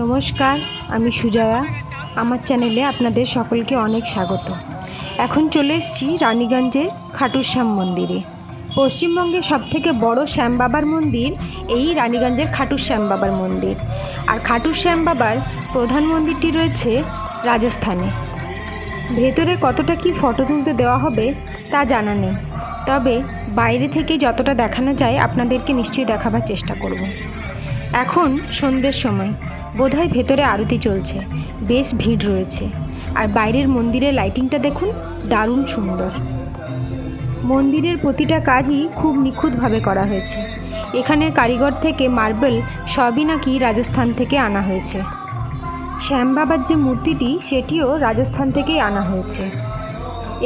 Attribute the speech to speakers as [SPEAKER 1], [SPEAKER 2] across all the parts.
[SPEAKER 1] নমস্কার, আমি সুজয়া। আমার চ্যানেলে আপনাদের সকলকে অনেক স্বাগত। এখন চলে এসেছি রানীগঞ্জের খাটু শ্যাম মন্দিরে। পশ্চিমবঙ্গের সবথেকে বড় শ্যাম বাবার মন্দির এই রানীগঞ্জের খাটু শ্যাম বাবার মন্দির। আর খাটু শ্যাম বাবার প্রধান মন্দিরটি রয়েছে রাজস্থানে। ভেতরে কতটা কি ফটো তুলতে দেওয়া হবে তা জানা নেই, তবে বাইরে থেকে যতটা দেখানো যায় আপনাদেরকে নিশ্চয়ই দেখাবার চেষ্টা করব। এখন সন্ধ্যের সময়, বোধহয় ভেতরে আরতি চলছে, বেশ ভিড় রয়েছে। আর বাইরের মন্দিরের লাইটিংটা দেখুন, দারুণ সুন্দর। মন্দিরের প্রতিটা কাজই খুব নিখুঁতভাবে করা হয়েছে। এখানের কারিগর থেকে মার্বেল সবই নাকি রাজস্থান থেকে আনা হয়েছে। শ্যাম বাবার যে মূর্তিটি সেটিও রাজস্থান থেকেই আনা হয়েছে।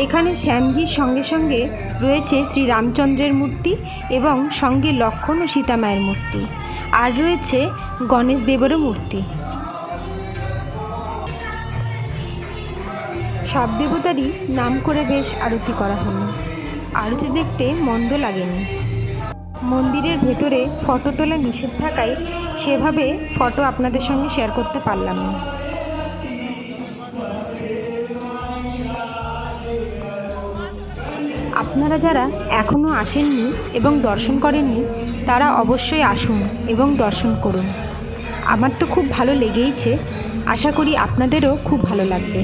[SPEAKER 1] এখানে শ্যামজির সঙ্গে সঙ্গে রয়েছে শ্রী রামচন্দ্রের মূর্তি এবং সঙ্গে লক্ষ্মণ ও সীতা মায়ের মূর্তি, আর রয়েছে গণেশ দেবেরও মূর্তি। সব দেবতারই নাম করে বেশ আরতি করা হলো। আরতি দেখতে মন্দ লাগেনি। মন্দিরের ভেতরে ফটো তোলা নিষেধ থাকায় সেভাবে ফটো আপনাদের সঙ্গে শেয়ার করতে পারলাম না। আপনারা যারা এখনও আসেননি এবং দর্শন করেননি তারা অবশ্যই আসুন এবং দর্শন করুন। আমার তো খুব ভালো লেগেইছে, আশা করি আপনাদেরও খুব ভালো লাগবে।